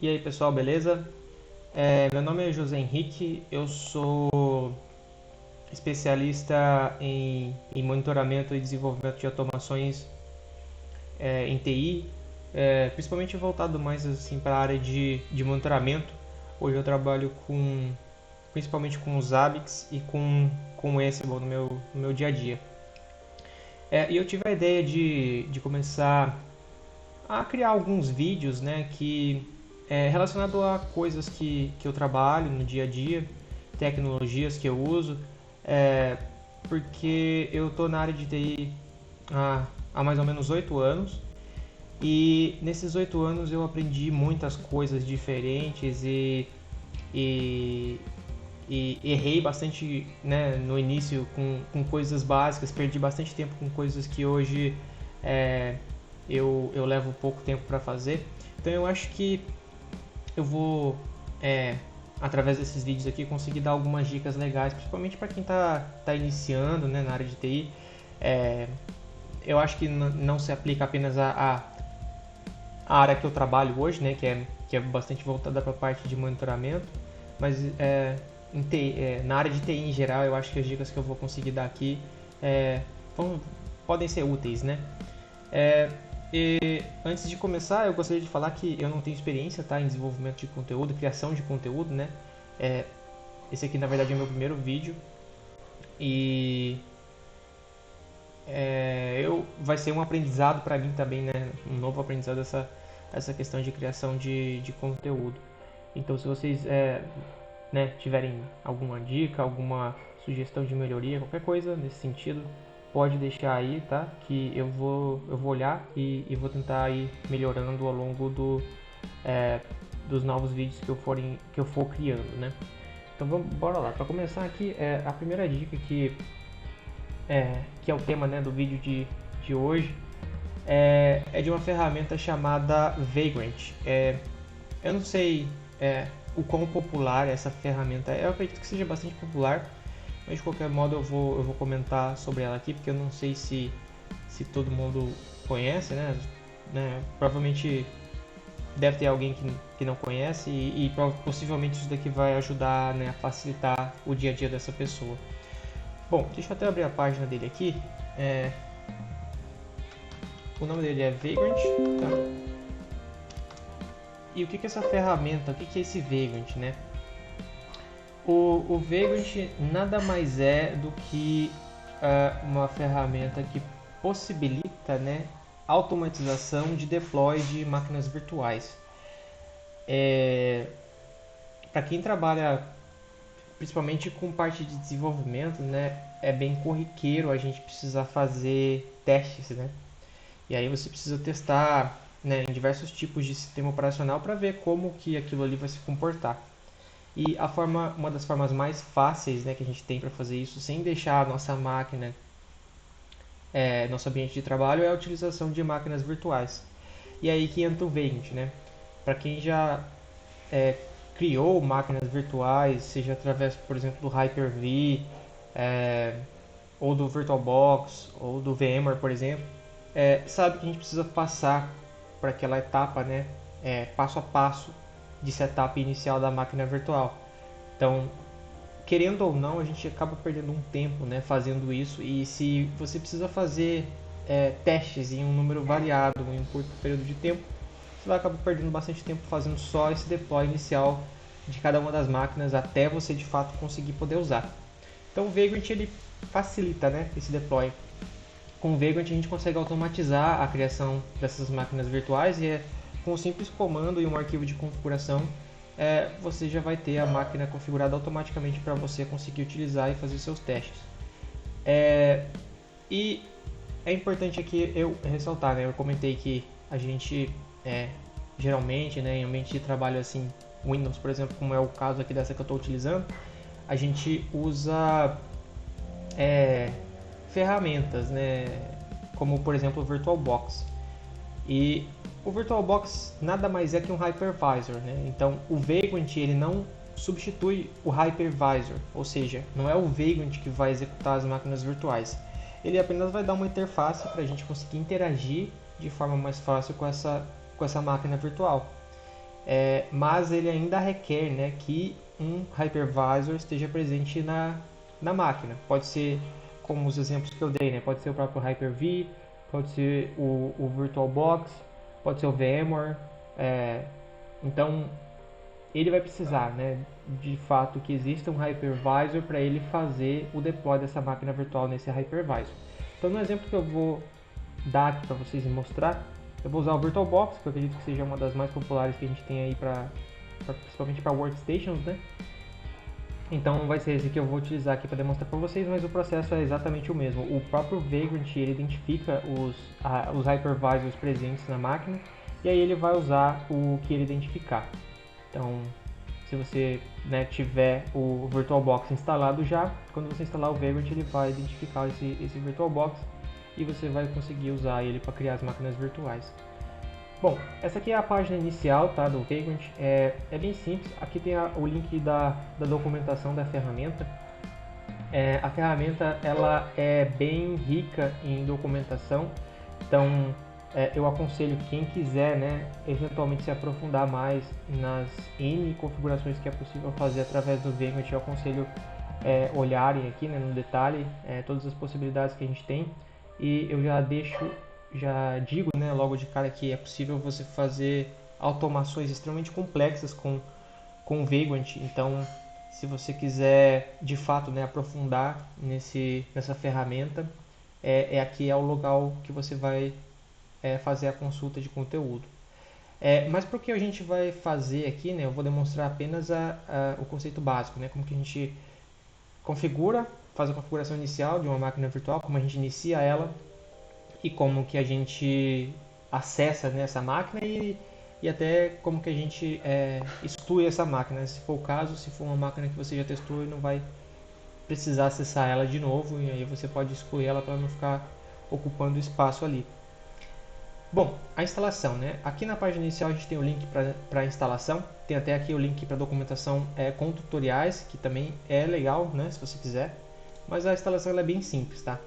E aí pessoal, beleza? Meu nome é José Henrique, eu sou especialista em monitoramento e desenvolvimento de automações em TI, principalmente voltado mais assim, para a área de monitoramento. Hoje eu trabalho principalmente com os Zabbix e com o Ansible no meu dia a dia. E eu tive a ideia de começar a criar alguns vídeos, né, que relacionado a coisas que eu trabalho no dia a dia, tecnologias que eu uso, é, porque eu estou na área de TI há mais ou menos 8 anos e nesses 8 anos eu aprendi muitas coisas diferentes e, e errei bastante, né, no início com coisas básicas, perdi bastante tempo com coisas que hoje é, eu levo pouco tempo para fazer. Então eu acho que eu vou, através desses vídeos aqui, conseguir dar algumas dicas legais, principalmente para quem tá iniciando, né, na área de TI. É, eu acho que não se aplica apenas a área que eu trabalho hoje, né, que é bastante voltada para a parte de monitoramento, mas na área de TI em geral, eu acho que as dicas que eu vou conseguir dar aqui é, podem ser úteis, né? E antes de começar, eu gostaria de falar que eu não tenho experiência, tá, em desenvolvimento de conteúdo, criação de conteúdo, né? É, esse aqui, na verdade, é o meu primeiro vídeo e vai ser um aprendizado para mim também, né? Um novo aprendizado essa questão de criação de conteúdo. Então, se vocês né, tiverem alguma dica, alguma sugestão de melhoria, qualquer coisa nesse sentido, pode deixar aí, tá? Que eu vou olhar e vou tentar ir melhorando ao longo dos novos vídeos que eu for criando, né? Então bora lá. Para começar aqui, a primeira dica que é o tema, né, do vídeo de hoje é de uma ferramenta chamada Vagrant. Eu não sei o quão popular essa ferramenta é. Eu acredito que seja bastante popular, mas de qualquer modo eu vou comentar sobre ela aqui, porque eu não sei se todo mundo conhece, né? Provavelmente deve ter alguém que não conhece e possivelmente isso daqui vai ajudar, né, a facilitar o dia a dia dessa pessoa. Bom, deixa eu até abrir a página dele aqui. O nome dele é Vagrant, tá? E o que é essa ferramenta? O que é esse Vagrant, né? O Vagrant nada mais é do que uma ferramenta que possibilita, né, automatização de deploy de máquinas virtuais. Para quem trabalha principalmente com parte de desenvolvimento, né, é bem corriqueiro a gente precisar fazer testes, né? E aí você precisa testar, né, em diversos tipos de sistema operacional para ver como que aquilo ali vai se comportar. E uma das formas mais fáceis, né, que a gente tem para fazer isso sem deixar a nossa máquina, nosso ambiente de trabalho, é a utilização de máquinas virtuais. E aí que entra o Vagrant, né? Para quem já criou máquinas virtuais, seja através, por exemplo, do Hyper-V, ou do VirtualBox, ou do VMware, por exemplo, sabe que a gente precisa passar para aquela etapa, né, passo a passo de setup inicial da máquina virtual. Então, querendo ou não, a gente acaba perdendo um tempo, né, fazendo isso. E se você precisa fazer testes em um número variado em um curto período de tempo, você vai acabar perdendo bastante tempo fazendo só esse deploy inicial de cada uma das máquinas até você de fato conseguir poder usar. Então o Vagrant ele facilita, né, esse deploy. Com o Vagrant a gente consegue automatizar a criação dessas máquinas virtuais e com um simples comando e um arquivo de configuração você já vai ter a máquina configurada automaticamente para você conseguir utilizar e fazer seus testes. E é importante aqui eu ressaltar, né, eu comentei que a gente geralmente, né, em ambiente de trabalho assim, Windows, por exemplo, como é o caso aqui dessa que eu estou utilizando, a gente usa ferramentas, né, como por exemplo o VirtualBox. E o VirtualBox nada mais é que um hypervisor, né? Então o Vagrant ele não substitui o hypervisor, ou seja, não é o Vagrant que vai executar as máquinas virtuais. Ele apenas vai dar uma interface para a gente conseguir interagir de forma mais fácil com essa máquina virtual. mas ele ainda requer, né, que um hypervisor esteja presente na máquina. Pode ser como os exemplos que eu dei, né? Pode ser o próprio Hyper-V, pode ser o VirtualBox, pode ser o VMware. Então, ele vai precisar, né, de fato que exista um hypervisor para ele fazer o deploy dessa máquina virtual nesse hypervisor. Então, no exemplo que eu vou dar aqui para vocês mostrar, eu vou usar o VirtualBox, que eu acredito que seja uma das mais populares que a gente tem aí principalmente para workstations, né? Então vai ser esse que eu vou utilizar aqui para demonstrar para vocês, mas o processo é exatamente o mesmo. O próprio Vagrant ele identifica os hypervisors presentes na máquina e aí ele vai usar o que ele identificar. Então, se você, né, tiver o VirtualBox instalado já, quando você instalar o Vagrant ele vai identificar esse VirtualBox e você vai conseguir usar ele para criar as máquinas virtuais. Bom, essa aqui é a página inicial, tá, do Vagrant. É bem simples. Aqui tem o link da documentação da ferramenta. A ferramenta ela é bem rica em documentação, então eu aconselho quem quiser, né, eventualmente se aprofundar mais nas N configurações que é possível fazer através do Vagrant. Eu aconselho olharem aqui, né, no detalhe todas as possibilidades que a gente tem, e eu já digo, né, logo de cara que é possível você fazer automações extremamente complexas com o Vagrant. Então, se você quiser de fato, né, aprofundar nessa ferramenta, aqui é o local que você vai fazer a consulta de conteúdo. Mas para o que a gente vai fazer aqui, né, eu vou demonstrar apenas o conceito básico, né, como que a gente faz a configuração inicial de uma máquina virtual, como a gente inicia ela e como que a gente acessa, né, essa máquina e até como que a gente exclui essa máquina, se for o caso, se for uma máquina que você já testou e não vai precisar acessar ela de novo, e aí você pode excluir ela para não ficar ocupando espaço ali. Bom, a instalação, né? Aqui na página inicial a gente tem o link para a instalação, tem até aqui o link para documentação com tutoriais, que também é legal, né, se você quiser, mas a instalação ela é bem simples, tá?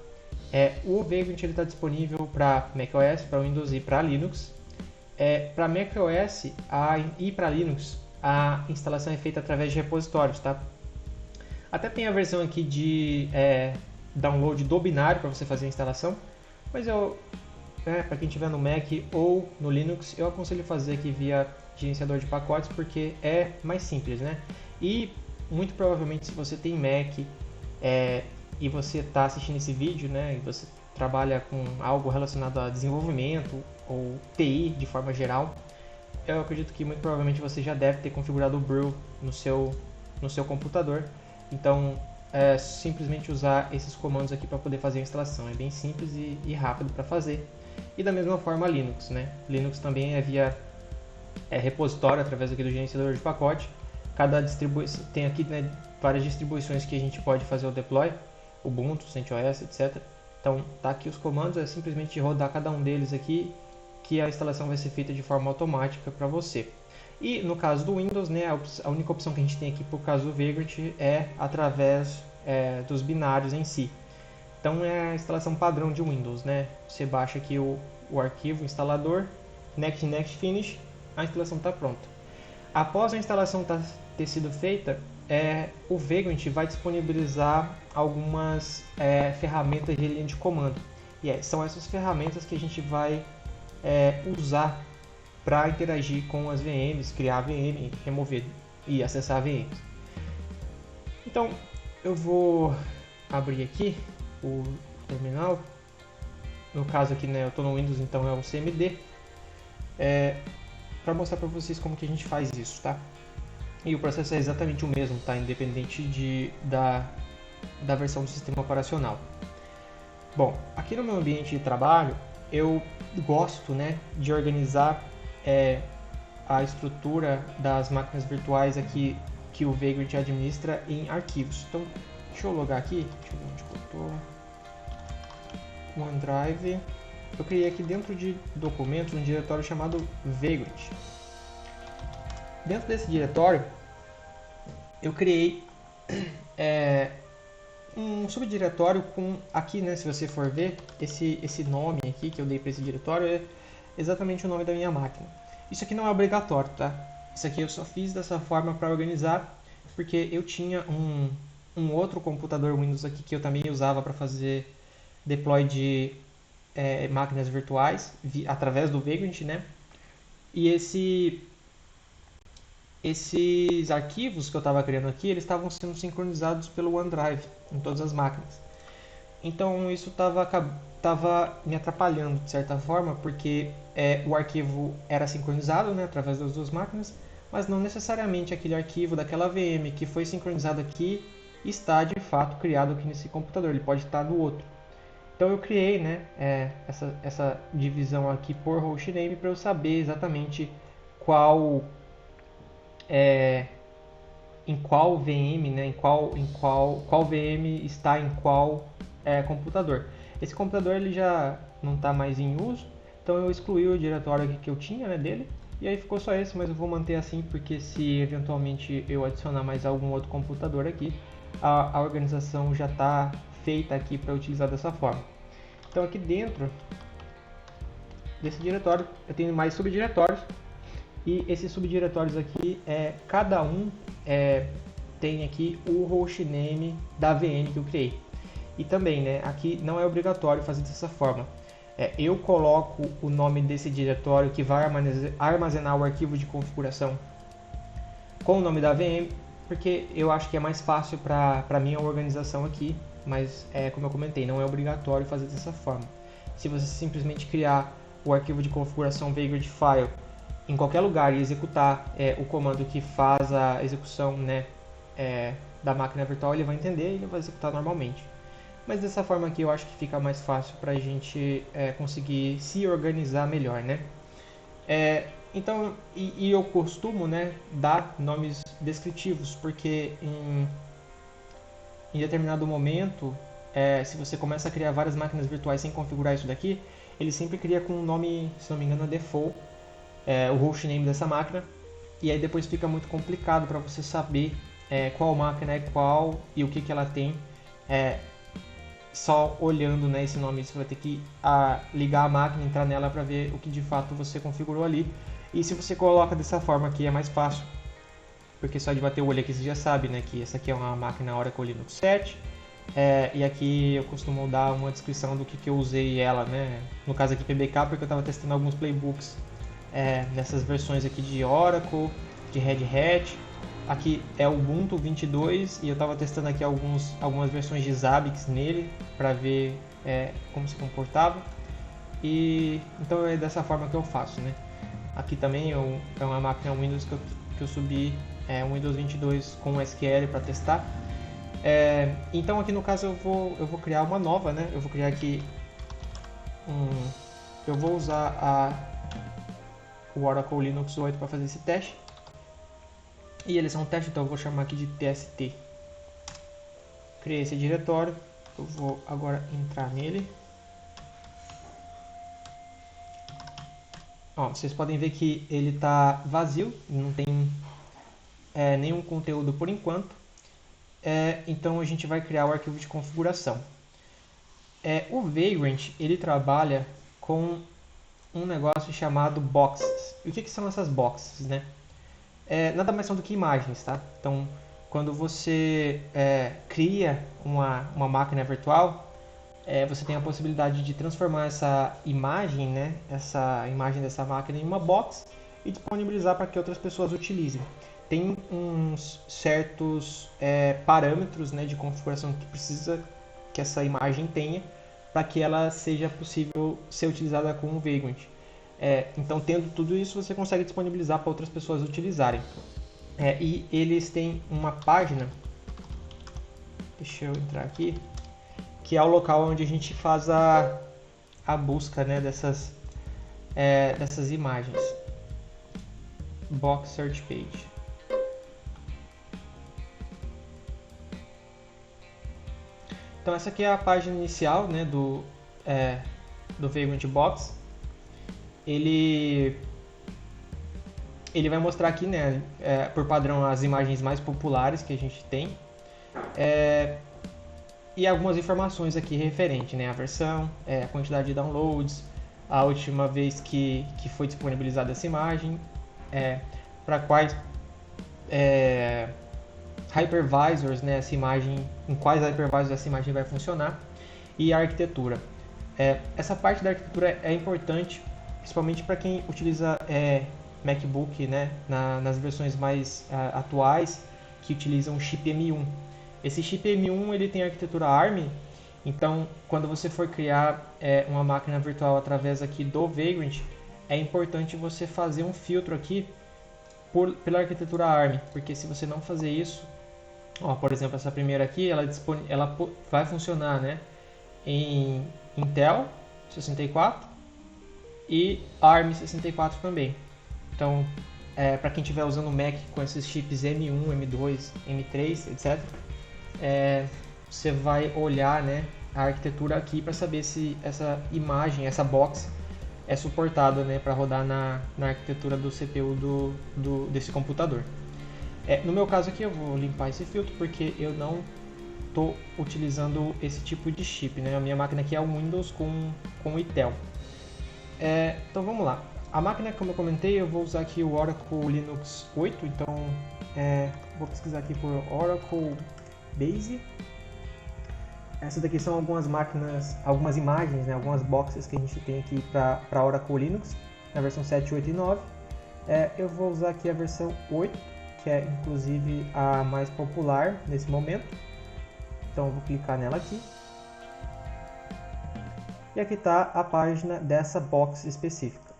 O Vagrant está disponível para macOS, para Windows e para Linux. Para macOS e para Linux, a instalação é feita através de repositórios, tá? Até tem a versão aqui de download do binário para você fazer a instalação, mas para quem tiver no Mac ou no Linux, eu aconselho fazer aqui via gerenciador de pacotes, porque é mais simples, né? E muito provavelmente se você tem Mac e você está assistindo esse vídeo, né, e você trabalha com algo relacionado a desenvolvimento ou TI de forma geral, eu acredito que muito provavelmente você já deve ter configurado o Brew no seu computador. Então, simplesmente usar esses comandos aqui para poder fazer a instalação. É bem simples e rápido para fazer. E da mesma forma Linux, né? Linux também é via repositório através aqui do gerenciador de pacote. Cada distribuição tem aqui, né, várias distribuições que a gente pode fazer o deploy. Ubuntu, CentOS, etc. Então, tá aqui os comandos, é simplesmente rodar cada um deles aqui, que a instalação vai ser feita de forma automática para você. E no caso do Windows, né, a única opção que a gente tem aqui por caso do Vagrant é através dos binários em si. Então é a instalação padrão de Windows, né? Você baixa aqui o arquivo instalador, next, finish, a instalação está pronta. Após a instalação ter sido feita, o Vagrant vai disponibilizar algumas ferramentas de linha de comando. E são essas ferramentas que a gente vai usar para interagir com as VMs, criar VM, remover e acessar VMs. Então, eu vou abrir aqui o terminal. No caso aqui, né, eu estou no Windows, então é o CMD. Para mostrar para vocês como que a gente faz isso, tá? E o processo é exatamente o mesmo, tá? Independente da versão do sistema operacional. Bom, aqui no meu ambiente de trabalho, eu gosto, né, de organizar a estrutura das máquinas virtuais aqui que o Vagrant administra em arquivos. Então, deixa eu logar aqui. Deixa eu ver onde eu estou. OneDrive. Eu criei aqui dentro de documentos um diretório chamado Vagrant. Dentro desse diretório, eu criei um subdiretório com aqui, né, se você for ver, esse nome aqui que eu dei para esse diretório é exatamente o nome da minha máquina. Isso aqui não é obrigatório, tá? Isso aqui eu só fiz dessa forma para organizar, porque eu tinha um outro computador Windows aqui que eu também usava para fazer deploy de máquinas virtuais através do Vagrant, né? E esses arquivos que eu estava criando aqui, eles estavam sendo sincronizados pelo OneDrive em todas as máquinas. Então isso estava me atrapalhando de certa forma, porque o arquivo era sincronizado, né, através das duas máquinas, mas não necessariamente aquele arquivo daquela VM que foi sincronizado aqui está de fato criado aqui nesse computador, ele pode estar no outro. Então eu criei, né, essa divisão aqui por hostname para eu saber exatamente qual em qual VM, né, qual VM está em qual computador. Esse computador ele já não está mais em uso, então eu excluí o diretório aqui que eu tinha, né, dele, e aí ficou só esse, mas eu vou manter assim porque se eventualmente eu adicionar mais algum outro computador aqui, a organização já está feita aqui para utilizar dessa forma. Então aqui dentro desse diretório eu tenho mais subdiretórios, e esses subdiretórios aqui, cada um tem aqui o hostname da VM que eu criei. E também, né, aqui não é obrigatório fazer dessa forma. Eu coloco o nome desse diretório que vai armazenar o arquivo de configuração com o nome da VM, porque eu acho que é mais fácil para minha organização aqui, mas como eu comentei, não é obrigatório fazer dessa forma. Se você simplesmente criar o arquivo de configuração Vagrant File em qualquer lugar e executar o comando que faz a execução, né, da máquina virtual, ele vai entender e ele vai executar normalmente. Mas dessa forma aqui eu acho que fica mais fácil para a gente conseguir se organizar melhor, né? Então, eu costumo, né, dar nomes descritivos, porque em determinado momento, se você começa a criar várias máquinas virtuais sem configurar isso daqui, ele sempre cria com um nome, se não me engano, default, o hostname dessa máquina, e aí depois fica muito complicado para você saber qual máquina é qual e o que ela tem, só olhando, né, esse nome. Você vai ter que ligar a máquina, entrar nela para ver o que de fato você configurou ali. E se você coloca dessa forma aqui é mais fácil, porque só de bater o olho aqui você já sabe, né, que essa aqui é uma máquina Oracle Linux 7. E aqui eu costumo dar uma descrição do que eu usei ela, né, no caso aqui PBK, porque eu estava testando alguns playbooks nessas versões aqui de Oracle, de Red Hat. Aqui é o Ubuntu 22 e eu estava testando aqui algumas versões de Zabbix nele para ver como se comportava. E então é dessa forma que eu faço, né? Aqui também é uma máquina Windows que eu subi um Windows 22 com SQL para testar. Então aqui no caso eu vou criar uma nova, né? Eu vou criar aqui eu vou usar o Oracle Linux 8 para fazer esse teste. E eles são um teste, então eu vou chamar aqui de TST. Criei esse diretório, eu vou agora entrar nele. Vocês podem ver que ele está vazio, não tem nenhum conteúdo por enquanto. Então a gente vai criar o arquivo de configuração. O Vagrant ele trabalha com um negócio chamado boxes. E o que são essas boxes, né? Nada mais são do que imagens, tá? Então, quando você cria uma máquina virtual, você tem a possibilidade de transformar essa imagem, né? Essa imagem dessa máquina em uma box e disponibilizar para que outras pessoas utilizem. Tem uns certos parâmetros, né, de configuração que precisa que essa imagem tenha para que ela seja possível ser utilizada com o Vagrant. Então, tendo tudo isso, você consegue disponibilizar para outras pessoas utilizarem. E eles têm uma página, deixa eu entrar aqui, que é o local onde a gente faz a busca, né, dessas imagens. Box Search Page. Então, essa aqui é a página inicial, né, do Vagrant Box. Ele vai mostrar aqui, né, por padrão, as imagens mais populares que a gente tem, e algumas informações aqui referente, né, a versão, a quantidade de downloads, a última vez que foi disponibilizada essa imagem, para quais hypervisors, né, essa imagem, em quais hypervisors essa imagem vai funcionar, e a arquitetura. Essa parte da arquitetura é importante, principalmente para quem utiliza MacBook, né, nas versões mais atuais, que utilizam o chip M1. Esse chip M1 ele tem a arquitetura ARM, então quando você for criar uma máquina virtual através aqui do Vagrant, é importante você fazer um filtro aqui pela arquitetura ARM, porque se você não fazer isso, por exemplo, essa primeira aqui, ela vai funcionar, né, em Intel 64 e ARM 64 também. Então, para quem estiver usando o Mac com esses chips M1, M2, M3, etc., você vai olhar, né, a arquitetura aqui para saber se essa imagem, essa box, é suportada, né, para rodar na arquitetura do CPU desse computador. No meu caso aqui eu vou limpar esse filtro porque eu não estou utilizando esse tipo de chip, né? A minha máquina aqui é um Windows com Intel. Então vamos lá. A máquina, como eu comentei, eu vou usar aqui o Oracle Linux 8, então vou pesquisar aqui por Oracle Base. Essas daqui são algumas máquinas, algumas imagens, né, algumas boxes que a gente tem aqui para Oracle Linux, na versão 7, 8 e 9. Eu vou usar aqui a versão 8, que é inclusive a mais popular nesse momento. Então eu vou clicar nela aqui. E aqui está a página dessa box específica.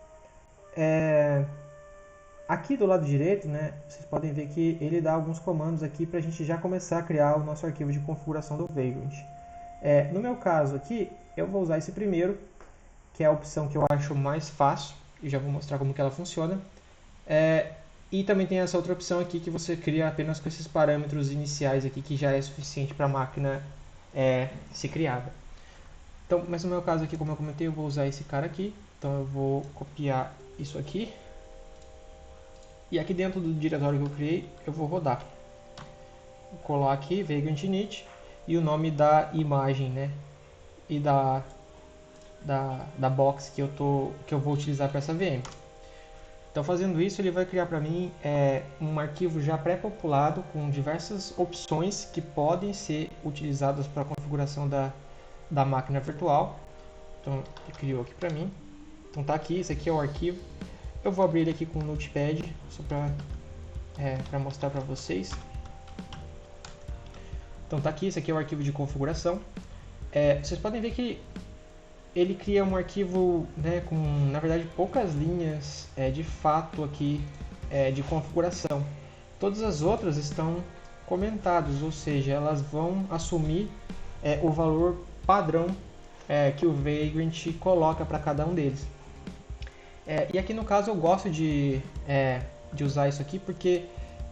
Aqui do lado direito, né, vocês podem ver que ele dá alguns comandos aqui para a gente já começar a criar o nosso arquivo de configuração do Vagrant. No meu caso aqui, eu vou usar esse primeiro, que é a opção que eu acho mais fácil, e já vou mostrar como que ela funciona. E também tem essa outra opção aqui que você cria apenas com esses parâmetros iniciais aqui, que já é suficiente para a máquina ser criada. Então, mas no meu caso aqui, como eu comentei, eu vou usar esse cara aqui. Então eu vou copiar isso aqui. E aqui dentro do diretório que eu criei, eu vou rodar. Vou colar aqui, Vagrant Init, e o nome da imagem, né? E da box que eu vou utilizar para essa VM. Então fazendo isso, ele vai criar para mim um arquivo já pré-populado com diversas opções que podem ser utilizadas para a configuração da máquina virtual. Então ele criou aqui para mim. Então tá aqui, esse aqui é o arquivo. Eu vou abrir ele aqui com o Notepad, só para mostrar para vocês. Então tá aqui, esse aqui é o arquivo de configuração. Vocês podem ver que ele cria um arquivo, né, com, na verdade, poucas linhas de fato aqui de configuração. Todas as outras estão comentadas, ou seja, elas vão assumir o valor padrão que o Vagrant coloca para cada um deles. E aqui no caso eu gosto de usar isso aqui porque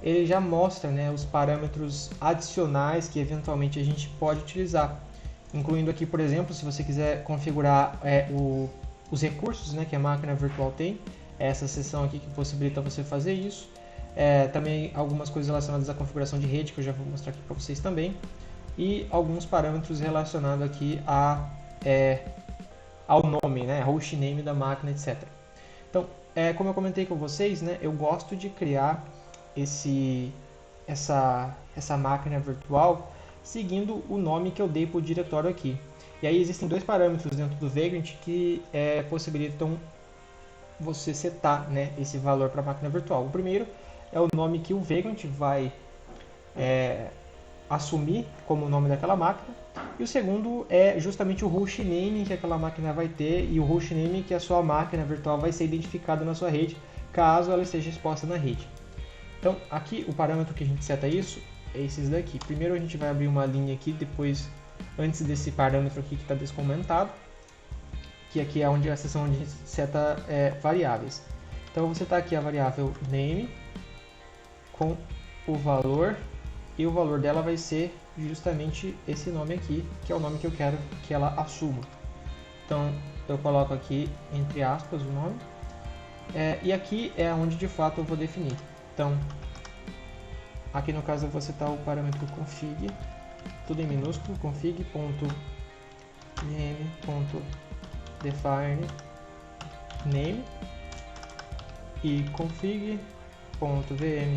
ele já mostra, né, os parâmetros adicionais que eventualmente a gente pode utilizar. Incluindo aqui, por exemplo, se você quiser configurar os recursos, né, que a máquina virtual tem, essa seção aqui que possibilita você fazer isso. Também algumas coisas relacionadas à configuração de rede, que eu já vou mostrar aqui para vocês também. E alguns parâmetros relacionados aqui ao nome, né, hostname da máquina, etc. Então, como eu comentei com vocês, né, eu gosto de criar essa máquina virtual seguindo o nome que eu dei para o diretório aqui. E aí existem dois parâmetros dentro do Vagrant que possibilitam você setar, né, esse valor para a máquina virtual. O primeiro é o nome que o Vagrant vai assumir como o nome daquela máquina. E o segundo é justamente o hostname que aquela máquina vai ter e o hostname que a sua máquina virtual vai ser identificada na sua rede, caso ela esteja exposta na rede. Então, aqui o parâmetro que a gente seta isso é esses daqui. Primeiro a gente vai abrir uma linha aqui, depois, antes desse parâmetro aqui que está descomentado, que aqui é onde a seção onde a gente seta variáveis. Então eu vou setar aqui a variável name com o valor, e o valor dela vai ser justamente esse nome aqui, que é o nome que eu quero que ela assuma. Então eu coloco aqui entre aspas o nome, e aqui é onde de fato eu vou definir. Então aqui no caso eu vou setar o parâmetro config, tudo em minúsculo, config.name.define name e config .vm.hostname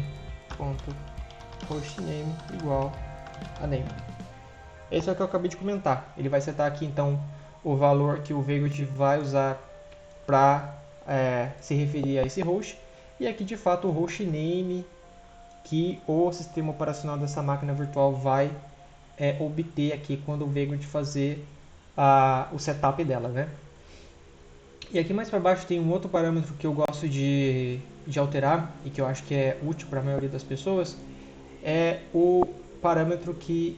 igual a name. Esse é o que eu acabei de comentar. Ele vai setar aqui então o valor que o Vagrant vai usar para se referir a esse host, e aqui de fato o hostname que o sistema operacional dessa máquina virtual vai obter aqui quando o Vagrant fazer o setup dela, né? E aqui mais para baixo tem um outro parâmetro que eu gosto de alterar e que eu acho que é útil para a maioria das pessoas, é o parâmetro que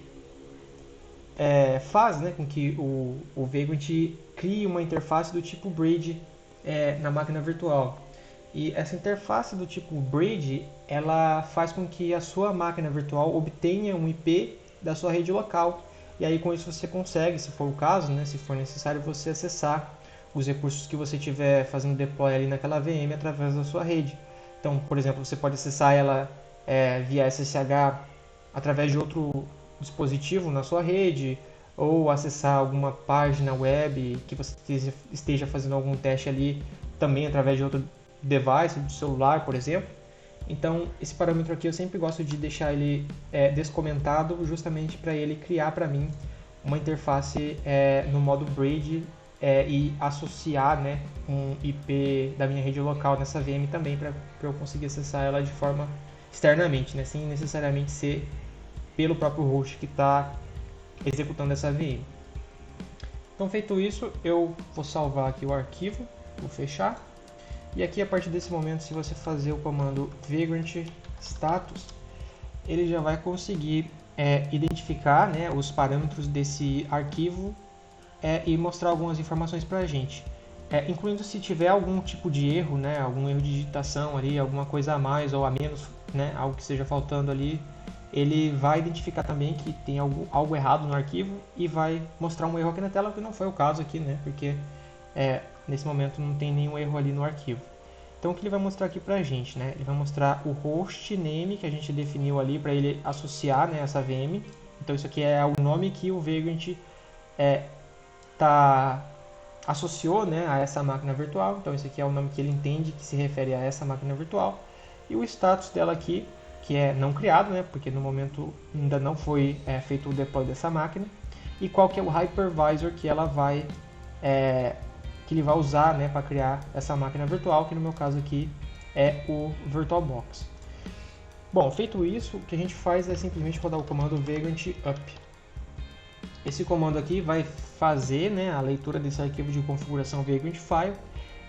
faz, né, com que o Vagrant crie uma interface do tipo Bridge na máquina virtual. E essa interface do tipo Bridge, ela faz com que a sua máquina virtual obtenha um IP da sua rede local. E aí com isso você consegue, se for o caso, né, se for necessário, você acessar os recursos que você estiver fazendo deploy ali naquela VM através da sua rede. Então, por exemplo, você pode acessar ela via SSH através de outro dispositivo na sua rede, ou acessar alguma página web que você esteja fazendo algum teste ali também através de outro device, do celular, por exemplo. Então, esse parâmetro aqui eu sempre gosto de deixar ele descomentado, justamente para ele criar para mim uma interface no modo Bridge e associar, né, um IP da minha rede local nessa VM também, para eu conseguir acessar ela de forma externamente, né, sem necessariamente ser pelo próprio host que está executando essa VM. Então, feito isso, eu vou salvar aqui o arquivo, vou fechar. E aqui, a partir desse momento, se você fazer o comando vagrant status, ele já vai conseguir identificar, né, os parâmetros desse arquivo e mostrar algumas informações para a gente. Incluindo se tiver algum tipo de erro, né, algum erro de digitação ali, alguma coisa a mais ou a menos, né, algo que esteja faltando ali, ele vai identificar também que tem algo errado no arquivo e vai mostrar um erro aqui na tela, que não foi o caso aqui, né, porque nesse momento não tem nenhum erro ali no arquivo. Então o que ele vai mostrar aqui pra gente, né? Ele vai mostrar o hostname que a gente definiu ali para ele associar, né, essa VM. Então isso aqui é o nome que o Vagrant associou, né, a essa máquina virtual. Então esse aqui é o nome que ele entende que se refere a essa máquina virtual. E o status dela aqui, que é não criado, né, porque no momento ainda não foi feito o deploy dessa máquina. E qual que é o hypervisor que ela vai que ele vai usar, né, para criar essa máquina virtual, que no meu caso aqui é o VirtualBox. Bom, feito isso, o que a gente faz é simplesmente rodar o comando vagrant up. Esse comando aqui vai fazer, né, a leitura desse arquivo de configuração vagrant file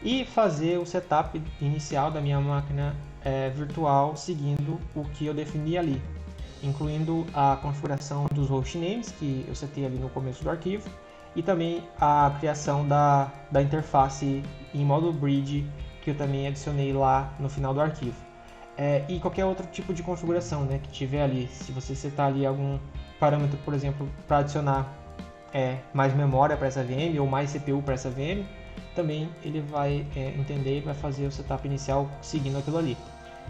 e fazer o setup inicial da minha máquina virtual seguindo o que eu defini ali, incluindo a configuração dos hostnames que eu setei ali no começo do arquivo, e também a criação da interface em modo Bridge, que eu também adicionei lá no final do arquivo. E qualquer outro tipo de configuração, né, que tiver ali. Se você setar ali algum parâmetro, por exemplo, para adicionar mais memória para essa VM ou mais CPU para essa VM, também ele vai entender e vai fazer o setup inicial seguindo aquilo ali.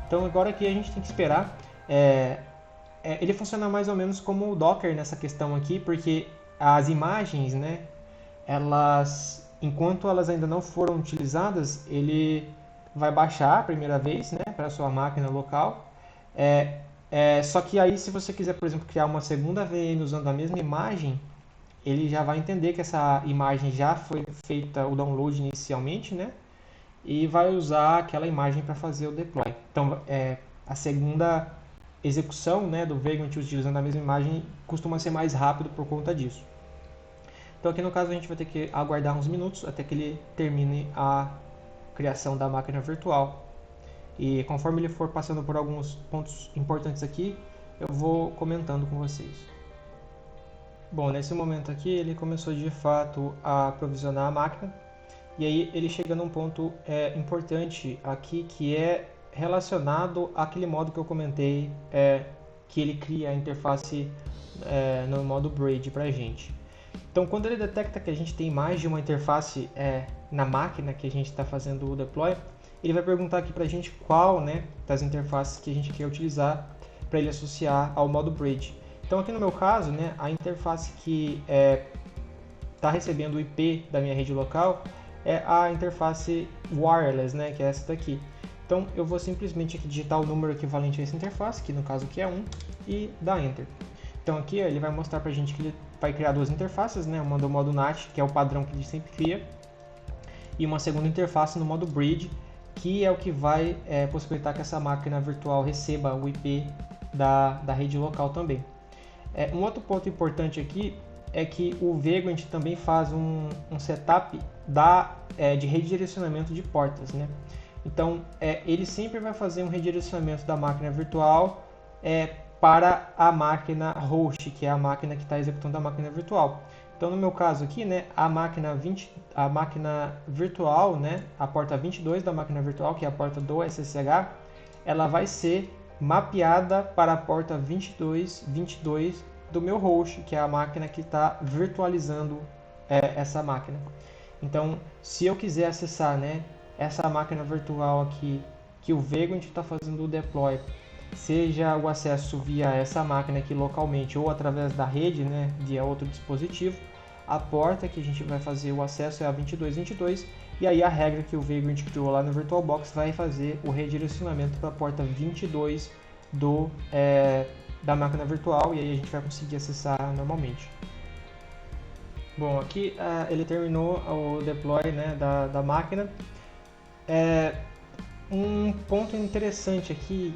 Então agora aqui a gente tem que esperar. Ele funciona mais ou menos como o Docker nessa questão aqui, porque as imagens, né, enquanto elas ainda não foram utilizadas, ele vai baixar a primeira vez, né, para a sua máquina local. Só que aí, se você quiser, por exemplo, criar uma segunda VM usando a mesma imagem, ele já vai entender que essa imagem já foi feita o download inicialmente, né, e vai usar aquela imagem para fazer o deploy. Então, a segunda execução, né, do Vagrant utilizando a mesma imagem costuma ser mais rápido por conta disso. Então aqui no caso a gente vai ter que aguardar uns minutos até que ele termine a criação da máquina virtual. E conforme ele for passando por alguns pontos importantes aqui, eu vou comentando com vocês. Bom, nesse momento aqui ele começou de fato a provisionar a máquina. E aí ele chega num ponto importante aqui, que é relacionado àquele modo que eu comentei, que ele cria a interface no modo Bridge para a gente. Então, quando ele detecta que a gente tem mais de uma interface na máquina que a gente está fazendo o deploy, ele vai perguntar aqui para a gente qual, né, das interfaces que a gente quer utilizar para ele associar ao modo Bridge. Então, aqui no meu caso, né, a interface que está recebendo o IP da minha rede local é a interface wireless, né, que é essa daqui. Então eu vou simplesmente aqui digitar o número equivalente a essa interface, que no caso aqui é 1, e dar Enter. Então aqui ó, ele vai mostrar para a gente que ele vai criar duas interfaces, né? Uma do modo NAT, que é o padrão que ele sempre cria, e uma segunda interface no modo Bridge, que é o que vai possibilitar que essa máquina virtual receba o IP da rede local também. Um outro ponto importante aqui é que o Vagrant também faz um setup de redirecionamento de portas, né? Então, ele sempre vai fazer um redirecionamento da máquina virtual para a máquina host, que é a máquina que está executando a máquina virtual. Então, no meu caso aqui, né, a máquina virtual, né, a porta 22 da máquina virtual, que é a porta do SSH, ela vai ser mapeada para a porta 22 do meu host, que é a máquina que está virtualizando essa máquina. Então, se eu quiser acessar, né, essa máquina virtual aqui, que o Vagrant está fazendo o deploy, seja o acesso via essa máquina aqui localmente ou através da rede, né, via outro dispositivo, a porta que a gente vai fazer o acesso é a 2222, e aí a regra que o Vagrant criou lá no VirtualBox vai fazer o redirecionamento para a porta 22 da máquina virtual, e aí a gente vai conseguir acessar normalmente. Bom, aqui ele terminou o deploy, né, da máquina. Um ponto interessante aqui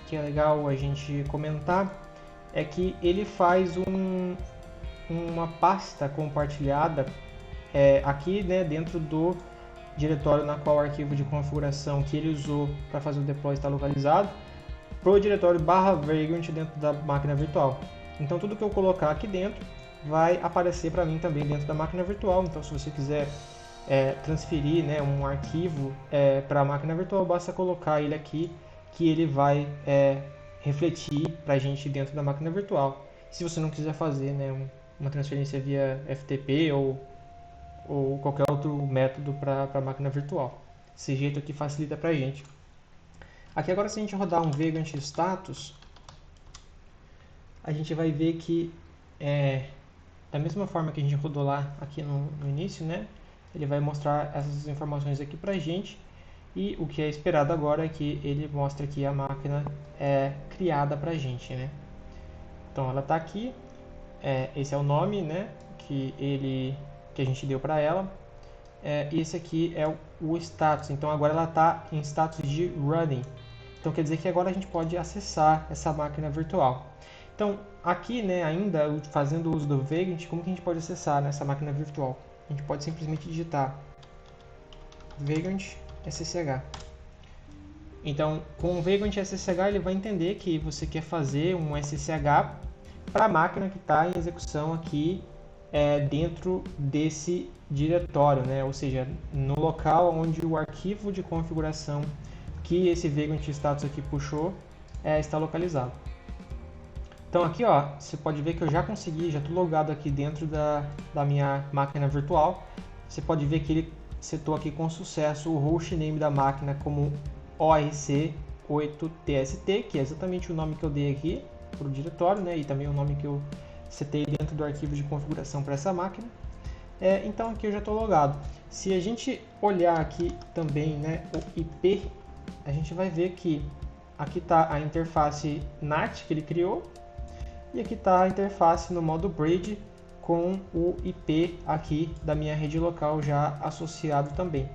que é legal a gente comentar é que ele faz uma pasta compartilhada aqui, né, dentro do diretório na qual o arquivo de configuração que ele usou para fazer o deploy está localizado, para o diretório /vagrant dentro da máquina virtual. Então tudo que eu colocar aqui dentro vai aparecer para mim também dentro da máquina virtual. Então se você quiser transferir, né, um arquivo para a máquina virtual, basta colocar ele aqui que ele vai refletir para a gente dentro da máquina virtual. Se você não quiser fazer, né, uma transferência via FTP ou qualquer outro método para a máquina virtual. Esse jeito aqui facilita para a gente. Aqui agora, se a gente rodar um Vagrant status, a gente vai ver que da mesma forma que a gente rodou lá aqui no início, né, ele vai mostrar essas informações aqui para a gente, e o que é esperado agora é que ele mostre que a máquina é criada para a gente, né. Então ela está aqui, esse é o nome, né, que a gente deu para ela, e esse aqui é o status. Então agora ela está em status de running. Então quer dizer que agora a gente pode acessar essa máquina virtual. Então aqui, né, ainda fazendo uso do Vagrant, como que a gente pode acessar nessa máquina virtual? A gente pode simplesmente digitar Vagrant SSH. Então com o Vagrant SSH ele vai entender que você quer fazer um SSH para a máquina que está em execução aqui dentro desse diretório, né? Ou seja, no local onde o arquivo de configuração que esse Vagrant status aqui puxou está localizado. Então aqui ó, você pode ver que eu já consegui, já estou logado aqui dentro da minha máquina virtual. Você pode ver que ele setou aqui com sucesso o hostname da máquina como ORC8TST, que é exatamente o nome que eu dei aqui para o diretório, né? E também o nome que eu setei dentro do arquivo de configuração para essa máquina. Então aqui eu já estou logado. Se a gente olhar aqui também, né, o IP, a gente vai ver que aqui está a interface NAT que ele criou, e aqui está a interface no modo Bridge com o IP aqui da minha rede local já associado também.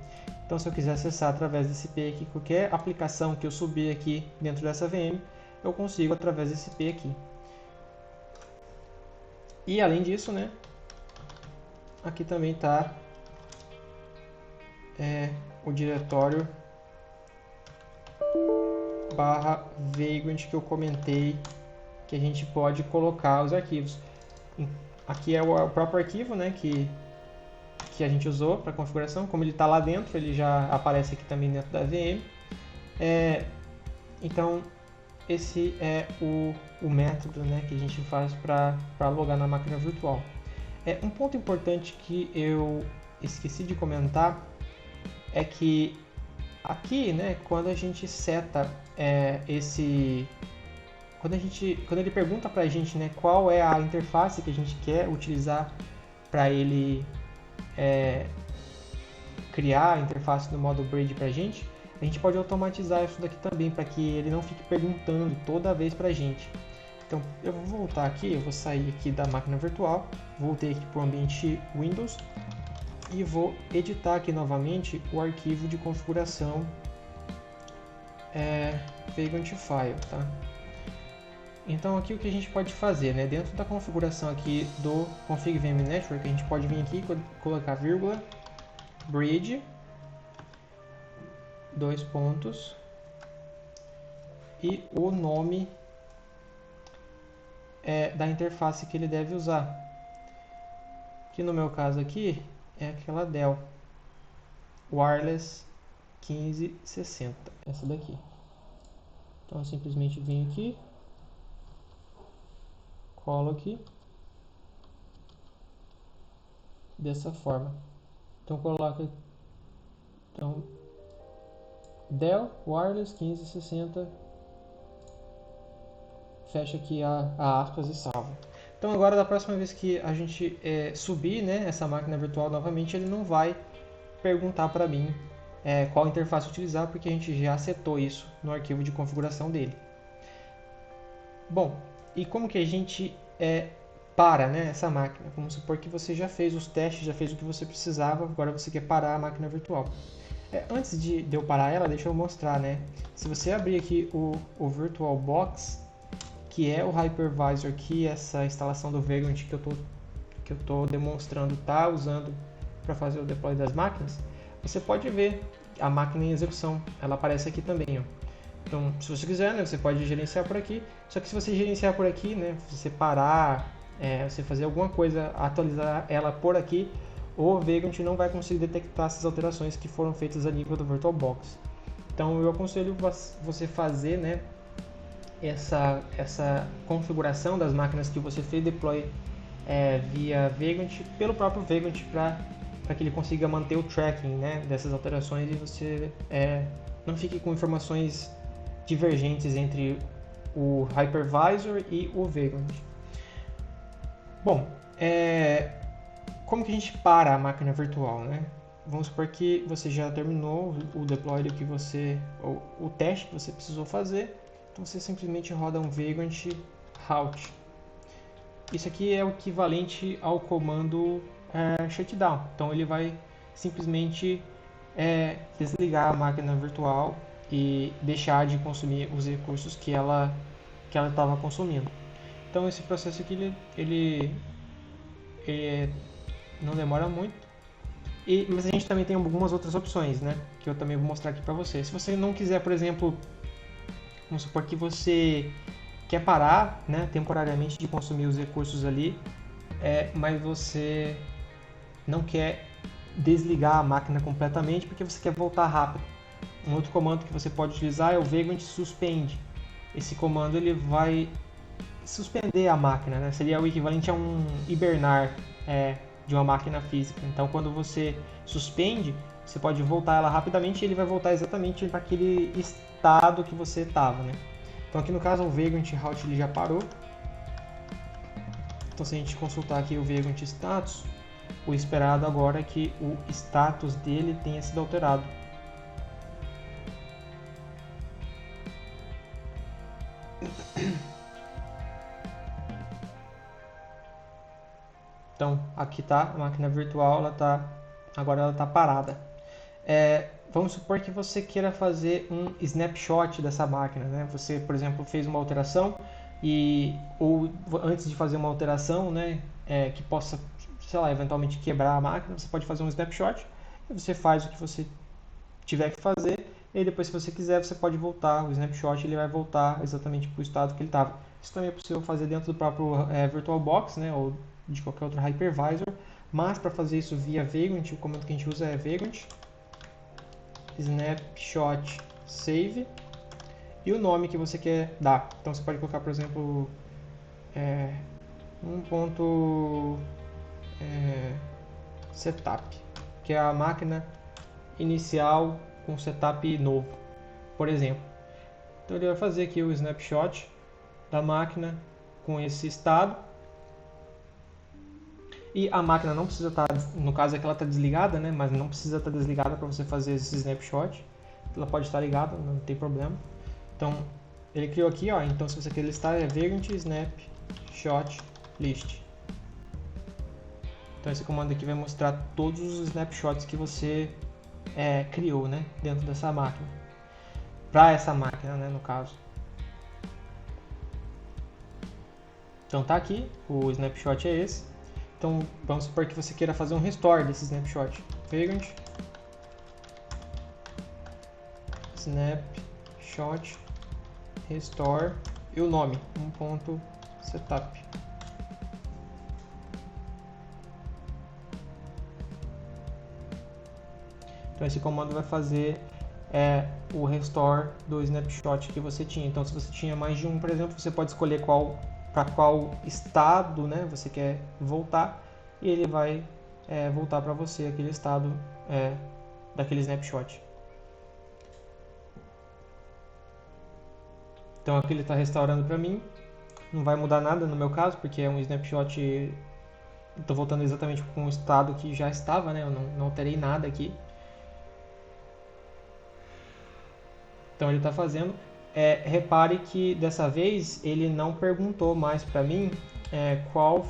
Então se eu quiser acessar através desse IP aqui, qualquer aplicação que eu subir aqui dentro dessa VM, eu consigo através desse IP aqui. E além disso, né, aqui também está o diretório /vagrant que eu comentei, que a gente pode colocar os arquivos. Aqui é o próprio arquivo, né, que a gente usou para configuração. Como ele está lá dentro, ele já aparece aqui também dentro da VM. Então esse é o método, né, que a gente faz para logar na máquina virtual. Um ponto importante que eu esqueci de comentar é que aqui, né, quando a gente seta quando ele pergunta para a gente, né, qual é a interface que a gente quer utilizar para ele criar a interface no modo Bridge para a gente a gente pode automatizar isso daqui também, para que ele não fique perguntando toda vez para a gente. Então eu vou voltar aqui, eu vou sair aqui da máquina virtual, voltei aqui para o ambiente Windows e vou editar aqui novamente o arquivo de configuração Vagrant File, tá? Então aqui o que a gente pode fazer, né? Dentro da configuração aqui do config VM Network, a gente pode vir aqui e colocar vírgula, bridge, 2 pontos e o nome da interface que ele deve usar. Que no meu caso aqui é aquela Dell Wireless 1560, essa daqui. Então eu simplesmente venho aqui, colo aqui dessa forma. Então coloca Dell Wireless 1560, fecha aqui a aspas e salva. Então agora da próxima vez que a gente subir, né, essa máquina virtual novamente, ele não vai perguntar para mim qual interface utilizar, porque a gente já setou isso no arquivo de configuração dele. Bom, e como que a gente para, né, essa máquina? Vamos supor que você já fez os testes, já fez o que você precisava, agora você quer parar a máquina virtual. Antes de eu parar ela, deixa eu mostrar, né? Se você abrir aqui o VirtualBox, que é o hypervisor que essa instalação do Vagrant que eu tô demonstrando tá usando para fazer o deploy das máquinas, você pode ver a máquina em execução. Ela aparece aqui também, ó. Então, se você quiser, né, você pode gerenciar por aqui. Só que se você gerenciar por aqui, né, você parar, você fazer alguma coisa, atualizar ela por aqui, o Vagrant não vai conseguir detectar essas alterações que foram feitas a nível do VirtualBox. Então, eu aconselho você fazer, né, essa configuração das máquinas que você fez deploy via Vagrant, pelo próprio Vagrant, para que ele consiga manter o tracking, né, dessas alterações e você não fique com informações divergentes entre o hypervisor e o Vagrant. Bom, como que a gente para a máquina virtual, né? Vamos supor que você já terminou o deploy do que o teste que você precisou fazer. Então você simplesmente roda um Vagrant Halt. Isso aqui é o equivalente ao comando shutdown. Então ele vai simplesmente desligar a máquina virtual e deixar de consumir os recursos que ela estava consumindo. Então esse processo aqui ele não demora muito. Mas a gente também tem algumas outras opções, né? Que eu também vou mostrar aqui para você. Se você não quiser, por exemplo, vamos supor que você quer parar, né, temporariamente de consumir os recursos ali, mas você não quer desligar a máquina completamente porque você quer voltar rápido. Um outro comando que você pode utilizar é o Vagrant Suspend. Esse comando ele vai suspender a máquina, né? Seria o equivalente a um hibernar de uma máquina física. Então, quando você suspende, você pode voltar ela rapidamente e ele vai voltar exatamente para aquele estado que você estava, né? Então, aqui no caso, o Vagrant Halt ele já parou. Então, se a gente consultar aqui o Vagrant Status, o esperado agora é que o status dele tenha sido alterado. Então, aqui está a máquina virtual, agora ela está parada. Vamos supor que você queira fazer um snapshot dessa máquina, né? Você, por exemplo, fez uma alteração ou antes de fazer uma alteração, né, que possa, sei lá, eventualmente quebrar a máquina, você pode fazer um snapshot e você faz o que você tiver que fazer e depois, se você quiser, você pode voltar. O snapshot ele vai voltar exatamente para o estado que ele estava. Isso também é possível fazer dentro do próprio VirtualBox, né, ou de qualquer outro hypervisor, mas para fazer isso via Vagrant, o comando que a gente usa é Vagrant Snapshot Save e o nome que você quer dar. Então você pode colocar, por exemplo, setup, que é a máquina inicial com setup novo, por exemplo. Então ele vai fazer aqui o snapshot da máquina com esse estado. E a máquina não precisa estar, no caso aqui ela está desligada, né? Mas não precisa estar desligada para você fazer esse snapshot. ela pode estar ligada, não tem problema. Então, ele criou aqui, ó, então se você quer listar é Vagrant Snapshot List. Então esse comando aqui vai mostrar todos os snapshots que você criou, né, dentro dessa máquina. Para essa máquina, né, no caso. Então tá aqui, o snapshot é esse. Então vamos supor que você queira fazer um restore desse snapshot. Vagrant Snapshot Restore e o nome 1.setup. Então esse comando vai fazer o restore do snapshot que você tinha. Então se você tinha mais de um, por exemplo, você pode escolher para qual estado, né, você quer voltar, e ele vai voltar para você aquele estado daquele snapshot. Então aqui ele está restaurando para mim, não vai mudar nada no meu caso, porque é um snapshot, estou voltando exatamente com o estado que já estava, né, eu não alterei nada aqui. Então ele está fazendo. Repare que dessa vez ele não perguntou mais para mim qual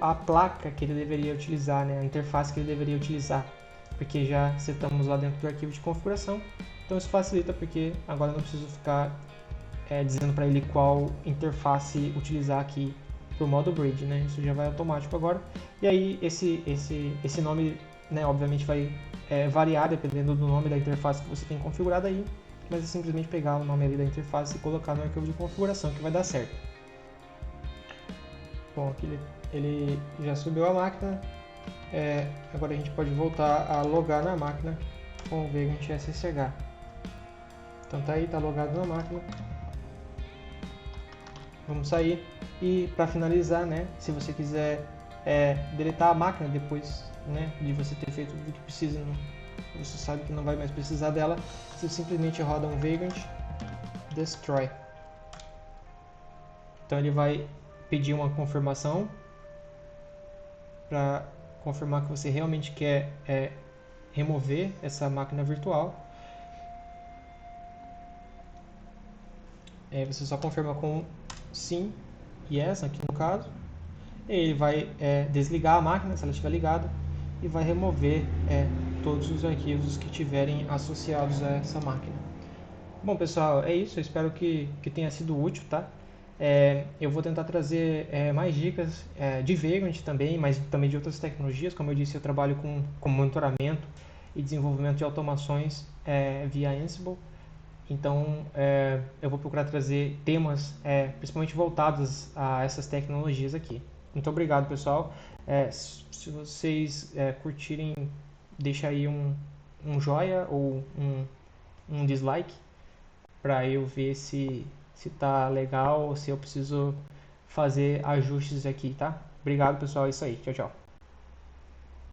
a placa que ele deveria utilizar, né, a interface que ele deveria utilizar, porque já setamos lá dentro do arquivo de configuração. Então isso facilita, porque agora eu não preciso ficar dizendo para ele qual interface utilizar aqui para o modo bridge, né? Isso já vai automático agora. E aí esse nome, né, obviamente vai variar dependendo do nome da interface que você tem configurado aí, mas é simplesmente pegar o nome ali da interface e colocar no arquivo de configuração que vai dar certo. Bom, aqui ele já subiu a máquina. Agora a gente pode voltar a logar na máquina com o Vagrant SSH. Então tá aí, tá logado na máquina. Vamos sair e para finalizar, né, se você quiser deletar a máquina depois, né, de você ter feito tudo que precisa, você sabe que não vai mais precisar dela, você simplesmente roda um Vagrant Destroy. Então ele vai pedir uma confirmação para confirmar que você realmente quer remover essa máquina virtual. Você só confirma com sim, yes, aqui no caso. Ele vai desligar a máquina, se ela estiver ligada, e vai remover todos os arquivos que tiverem associados a essa máquina. Bom, pessoal, é isso. Eu espero que tenha sido útil, tá? Eu vou tentar trazer mais dicas de Vagrant também, mas também de outras tecnologias. Como eu disse, eu trabalho com monitoramento e desenvolvimento de automações via Ansible. Então, eu vou procurar trazer temas principalmente voltados a essas tecnologias aqui. Muito obrigado, pessoal. Se vocês curtirem, deixa aí um joia ou um dislike para eu ver se tá legal ou se eu preciso fazer ajustes aqui, tá? Obrigado, pessoal. É isso aí. Tchau, tchau.